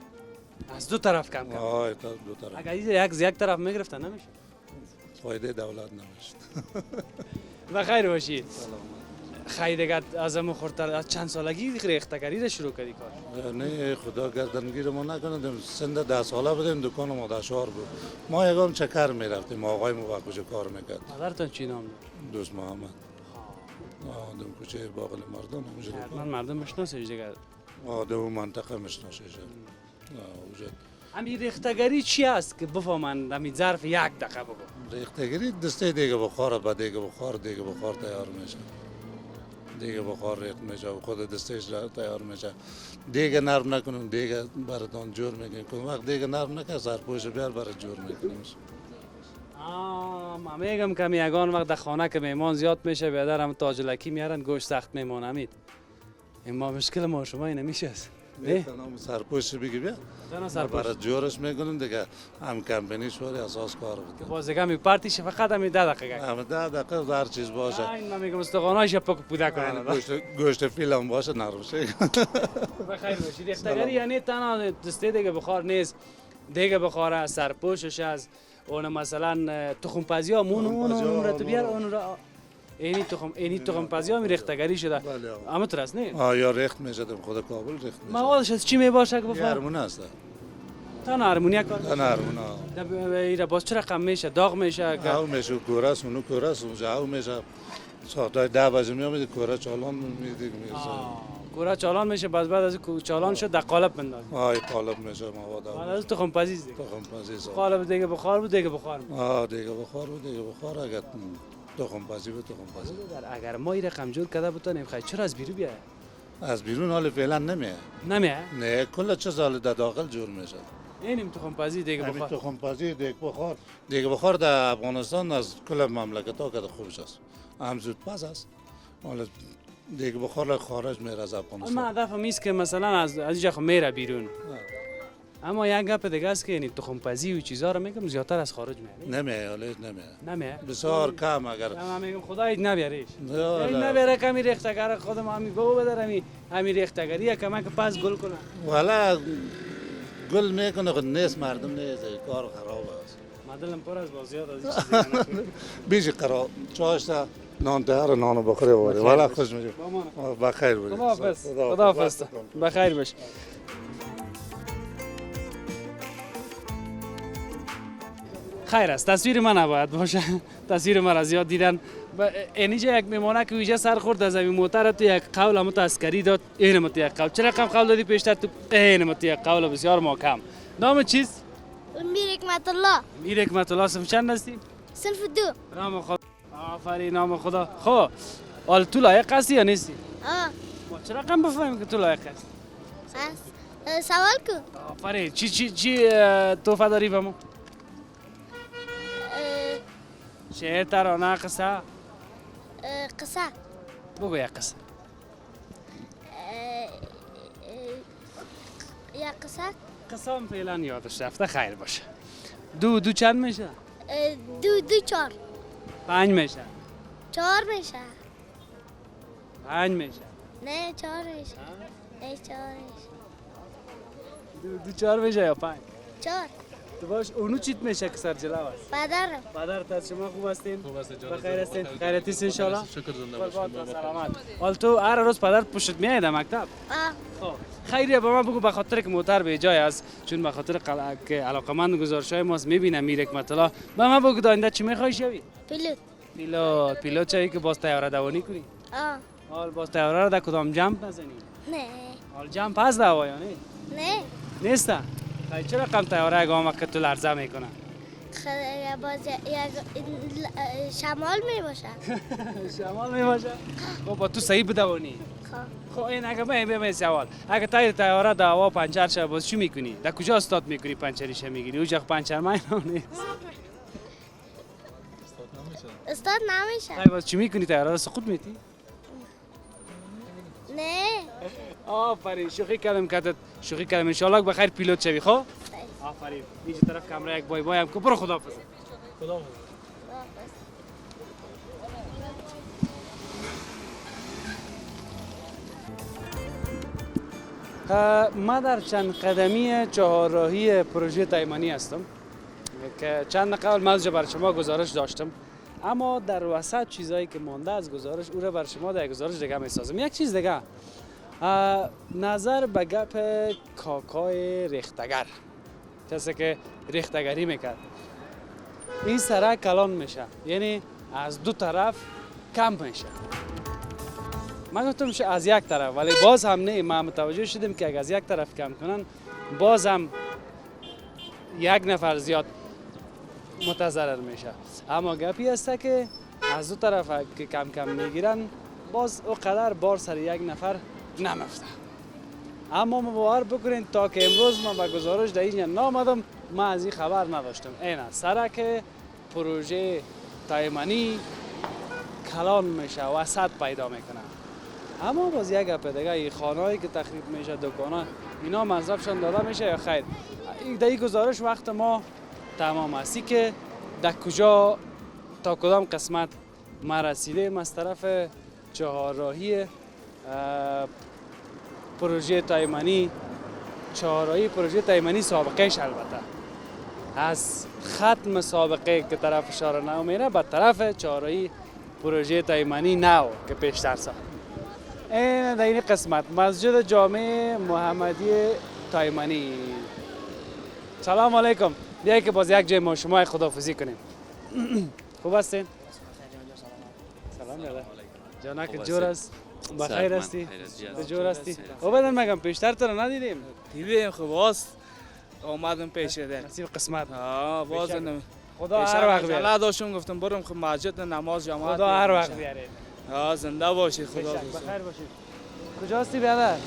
از دو طرف کم کم. تا دو طرف. اگر یک طرف میگرفتن نمیشه. فایده دولت نمیشه. بخیر باشید. خیلی دیگه از همون خورتر از چند سالگی ریختگری را شروع کردی کار؟ نه خدا گردنگیر ما نکنه سند 10 ساله بودیم دکان ما در شهر بود. ما یکم چکر میرفتیم آقای ما کجا کار میکرد. مادرتون چی نام داشت؟ دوست محمد. دم کوچه باغل مردان اونجا. من مردم میشناسیش دیگه. دم منطقه میشناسیش. همین ریختگری چی است که بفهمن همین ظرف یک دقیقه بگو. ریختگری دسته دیگه بخار بعد دیگه بخار تیار میشه. دیگه بخار ریخت میشه و خود دستش تیار میشه. دیگه نرم نکنیم دیگه براتون جور میکنیم. وقت دیگه نرم نکنه سرپوش بیار برات جور میکنیم. من میگم که یگان وقت در خانه که میمان زیاد میشه بیادرم تاجلکی میارن گوشت سخت میمونه امید. این ما مشکل ما شما این نمیشه است. نه سرپوش بگی بیا. برات جورش میکنیم دیگه هم کمپینی شوری اساس کار بود. باز دیگه می پارتیش فقط همین 10 دقیقه. هم 10 دقیقه هر چیز باشه. من میگم استخوانایش پاک پودا کنن. گوشت فیلم باشه نرم شه. بخیر باشید. ریختگری یعنی تنها دسته دیگه بخار نیست. دیگه بخاره سرپوشش از اون مثلا تخم پزی ها اون رو تو بیار اون رو اینی تخم پزی ها می ریختگری شده. اما تو راست نه؟ یا ریخت میشه خود کابل ریخت میشه. موادش از چی می باشه که بفهم؟ هرمون است. تنها هرمونیا کار. تنها هرمونا. ایرا باز چرا کم میشه؟ داغ میشه؟ او میشه کورس اونو کورس اونجا او میشه. ساعت 10 بجه میامد کورا چالان میدید میشه. کورا چالان میشه، بعد از چالان شد در قالب بندازیم. آی قالب میشه مواد. بعد از تخم پزی دیگه. تخم پزی. قالب دیگه بخار بود دیگه بخار. دیگه بخار بود دیگه بخار. اگر تخم پزی بود تخم پزی. اگر ما این رقم جور کرده بتونیم خیلی چرا از بیرون بیاد؟ از بیرون حال فعلا نمیه. نه کل چه سال در داخل جور میشه. اینیم تخم پزی دیگه بخار. تخم پزی دیگه بخار در افغانستان از کل مملکت ها که خوبش است. هم زود پس است. حالا دیگه بخار خارج میره از افغانستان. ما هدفم است که مثلا از اینجا خو میره بیرون. اما یک گپ دیگه است که یعنی تخم پزی و چیزا رو میگم زیادتر از خارج میاد. نمیه حالا نمیه. بسیار کم اگر. من میگم خدای نبیاریش. نبیاره کمی ریختگر خودم همین بو بدارم همین ریختگری کمک پس گل کنه. والا گل میکنه خود نیست مردم نیست کار خراب است. مدلم پر از بازیات از این چیزا. بیش قرار چاشتا نان تهر نانو بخوره واره والا خوش میشه. بخیر باشی. خداحافظ. بخیر باش. خیر است تصویر من نباید باشه. تصویر من از یاد دیدن اینجا یک میمونه که ویژه سر خورد از این موتر تو یک قول هم تسکری داد این مت یک قول چرا کم قول دادی پیشتر تو این مت یک قول بسیار محکم. نام چیست؟ میر حکمت الله. میر حکمت الله. صنف چند هستی؟ صنف 2. نام خدا. آفرین نام خدا. خب حال تو لایق هستی یا نیستی؟ ما چرا کم بفهمیم که تو لایق هستی؟ سوال کن. آفرین چی تحفه داری به ما؟ شعر ترانه قصه؟ قصه. بگو یک قصه. یک قصه؟ قصه هم فعلا یادش رفته خیر باشه. دو چند میشه؟ دو 4. 5 میشه. 4 میشه. 5 میشه. نه 4 میشه. نه 4 میشه. دو 4 میشه یا 5؟ 4. تو باش اونو چیت میشه که سر جلو است؟ پدرت از شما خوب هستین؟ خوب است جان. بخیر هستین؟ خیرتی هستین ان شاء الله؟ شکر زنده باشید. سلامت. حال تو هر روز پدرت پشت میاد مکتب؟ خب خیریه به من بگو به خاطر که موتر به جای است چون به خاطر که علاقمند گزارش‌های ماست میبینم میر حکمت الله به من بگو آینده چی میخوای شوی؟ پیلوت چایی که باز طیاره دوانی کنی؟ حال باز طیاره رو در کدام جمپ نزنی؟ نه. حال جمپ هست در هوا یا نه؟ نه. نیسته؟ خیلی چرا کم طیاره گام که تو لرزه میکنه؟ باز شمال میباشه. شمال میباشه؟ خب با تو صحیح بدوانی. خب این اگه به سوال اگه تایر طیاره در هوا پنچر شه باز چی میکنی؟ در کجا استاد میکنی پنچریش میگیری؟ اونجا پنچر نیست. استاد نمیشه. خب باز چی میکنی طیاره رو سقوط میدی؟ نه. آفرین شوخی کردم ان شاء الله بخیر پیلوت شوی. خب آفرین اینجا طرف کامera یک بای هم که برو خداحافظ. ما در چند قدمی چهارراهی پروژه تایمانی هستم که چند قبل من برای شما گزارش داشتم اما در وسط چیزایی که مانده از گزارش او را برای شما در گزارش دیگه میسازم. یک چیز دیگه نظر به گپ کاکای ریختگر کسی که ریختگری میکرد این سرک کلان میشه یعنی از دو طرف کم میشه. من گفتم از یک طرف ولی باز هم نه ما متوجه شدیم که اگر از یک طرف کم کنن باز هم یک نفر زیاد متضرر میشه. اما گپی است که از دو طرف که کم میگیرن باز اونقدر بار سر یک نفر نمفته. اما باور بکنین تا که امروز من به گزارش در اینجا نامدم من از این خبر نداشتم. این سرک پروژه تایمانی کلان میشه وسط پیدا میکنه. اما باز یک گپ دیگه این خانه‌ای که تخریب میشه دکانا اینا مصرفشان داده میشه یا خیر؟ در این گزارش وقت ما تمام هستی که در کجا تا کدام قسمت ما رسیدیم از طرف چهارراهی پروژه تایمانی. چهارراهی پروژه تایمانی سابقهش البته از ختم سابقه که طرف اشاره نو میره به طرف چهارراهی پروژه تایمانی نو که پیشتر ساخت. این در این قسمت مسجد جامع محمدی تایمانی. سلام علیکم. بیایی که باز یک جای ما شما خداحافظی کنیم. خوب هستین؟ سلام علیکم. جانک جور است. بخیر هستی؟ بجور هستی؟ او بدن مگم پیشتر تو رو ندیدیم. دیدیم خب باز آمدم پیش ده. نصیب قسمت. باز خدا هر وقت بیاره. الله داشتم گفتم برم خب مسجد نماز جماعت. خدا هر وقت بیاره. زنده باشید خدا. بخیر باشید. کجا هستی برادر؟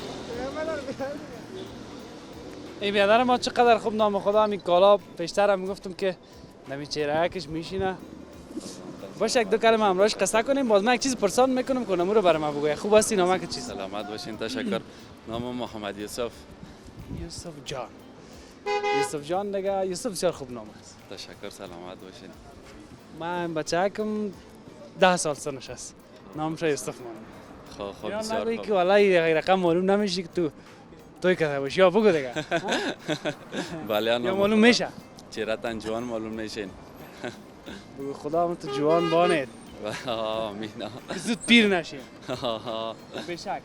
این برادر ما چقدر خوب نام خدا همین کالا پیشتر هم گفتم که نمی چهرهکش میشینه. باش یک دو کلمه همراهش قصه کنیم باز من یک چیز پرسان میکنم که نمو رو برای من بگوی. خوب هستی نامه که چیز؟ سلامت باشین تشکر. نام محمد یوسف. یوسف جان. یوسف جان دیگه یوسف بسیار خوب نام است. تشکر سلامت باشین. من بچه‌کم 10 سال سنش است. نامش یوسف مانه. خب بسیار خوب. که والله رقم معلوم نمیشه که تو توی کرده باشی یا بگو دیگه. بله یا معلوم میشه. چهره‌تان جوان معلوم میشین. بگو خدا تو جوان بانید. آمین. زود پیر نشی. بشک.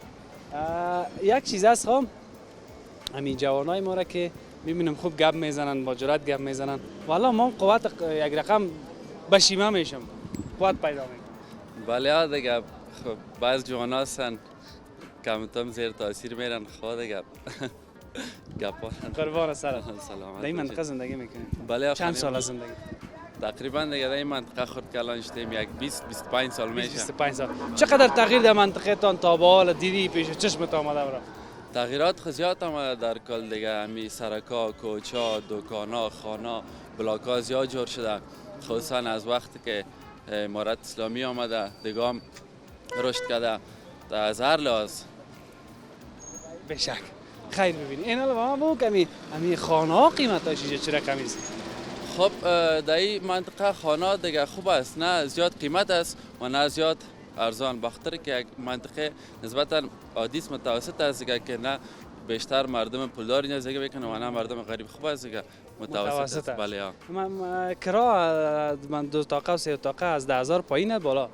یک چیز هست خب همین جوانای ما را که میبینم خوب گپ میزنن با جرأت گپ میزنن والله ما قوت یک رقم بشیمه میشم قوت پیدا میکنم. بله دیگه خب بعض جوان هستن کمتم زیر تاثیر میرن خود گپ گپا قربان سرت. سلامت. در این منطقه زندگی میکنی؟ بله. چند سال از زندگی؟ تقریبا دیگه در این منطقه خود کلان شدیم یک 20-25 سال میشه. 25 سال. چقدر تغییر در منطقه تان تا به حال دیدی پیش چشمت آمده برا؟ تغییرات زیاد آمده در کل دیگه. همی سرکا، کوچا، دکانا، خانا، بلاکا زیاد جور شده. خصوصا از وقتی که امارت اسلامی آمده دیگه هم رشد کرده از هر لحاظ. بشک. خیر ببینی این الان ما بگو که همین خانه ها قیمتاش چه رقمی است؟ خب در این منطقه خانه دیگه خوب است، نه زیاد قیمت است و نه زیاد ارزان. بخاطر که یک منطقه نسبتا عادی است، متوسط است دیگه که نه بیشتر مردم پولدار اینجا زندگی میکنه و نه مردم غریب. خوب است دیگه متوسط است. بله. من کرا من 2 اتاقه و 3 اتاقه از 10,000 پایینه بالا.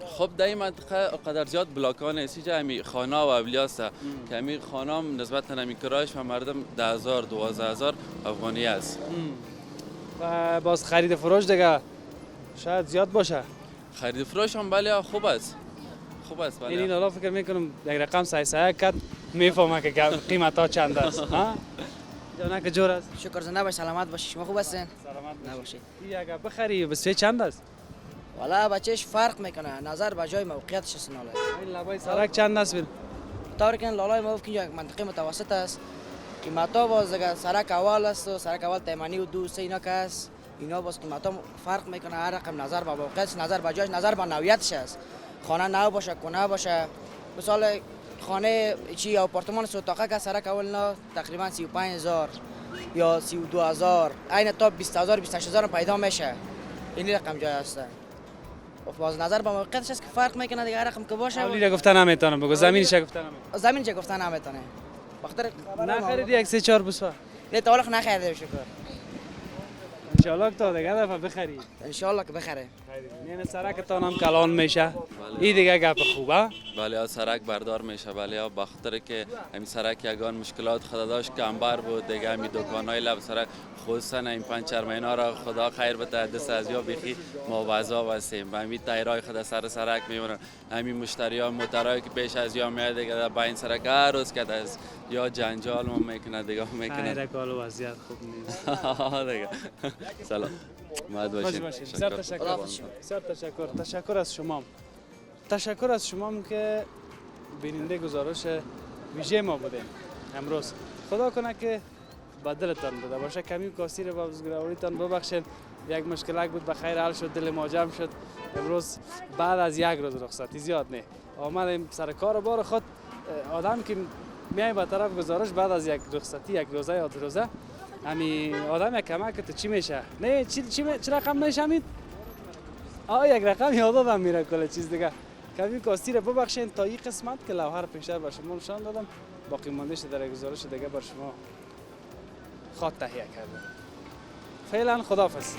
خب در این منطقه قدر زیاد بلاکان است. اینجا همین خانه و اولیاست که همین خانه هم نسبتا همین کرایش و مردم 10,000 12,000 افغانی است. و باز خرید فروش دیگه شاید زیاد باشه. خرید فروش هم بله خوب است. خوب است بله. این حالا فکر میکنم یک رقم سایه کد میفهمه که قیمت ها چند است. ها؟ جانک جور است. شکر زنده باش سلامت باشی. شما خوب هستین؟ سلامت باشی. این اگه بخری بسیار چند است؟ والا بچهش فرق میکنه نظر به جای موقعیتش است ناله. این لبای سرک چند است ببین؟ طور که لالای ما که یک منطقه متوسط است. قیمتا باز دیگه سرک اول است و سرک اول تیمانی و 2 3 اینا که است. اینا باز قیمتا فرق میکنه. هر رقم نظر به موقعیتش، نظر به جایش، نظر به نوعیتش است. خانه نو باشه، کنه باشه. مثلا خانه چی آپارتمان 3 اتاقه که سرک اول نه تقریبا 35,000 یا 32,000 عین تا 20,000 28,000 پیدا میشه. این رقم جای است. باز نظر به موقعیتش است که فرق میکنه دیگه. هر رقم که باشه اولی را گفتن نمیتونم بگو زمینش گفتن نمیتونم. زمینش گفتن نمیتونه. بخاطر نخریدی یک 3-4 بسوا؟ نه تا حالا نخریده شکر. ان شاء الله که تا دیگه دفعه بخری. ان شاء الله که بخره. نه سرک تان هم کلان میشه. این دیگه گپ خوبه. بله سرک بردار میشه. بله بخاطر که همین سرک یگان مشکلات خدا داشت که انبار بود دیگه. همین دکانای لب سرک خصوصا این 5-4 مهینا را خدا خیر بده دست از یا بخی ما وضع هستیم. همین تایرای خدا سر سرک میمونن. همین مشتریان موترایی که پیش از یا میاد دیگه با این سرک هر روز که از یا جنجال ما میکنه دیگه میکنه. خیر کالو وضعیت خوب نیست. دیگه. سلام. مد باشین. بسیار تشکر. تشکر از شما. تشکر از شما که بیننده گزارش ویژه ما بودیم امروز. خدا کنه که با دلتان بوده باشه. کمی کاسی رو بازگراوریتان ببخشید. یک مشکلک بود به خیر حل شد، دل ما جمع شد. امروز بعد از یک روز رخصتی زیاد نه آمدیم سر کار بار خود. آدم که میای به طرف گزارش بعد از یک رخصتی یک روزه یا 2 روزه همین آدم یک کمک تو چی میشه؟ نه چی رقم میشه همین؟ یک رقم یادم میره کل چیز دیگه. کمی کاستی رو ببخشین تا این قسمت که لوحه رو پیشتر به شما نشان دادم. باقی ماندهش در گزارش دیگه بر شما خاط تهیه کردم. فعلا خداحافظ.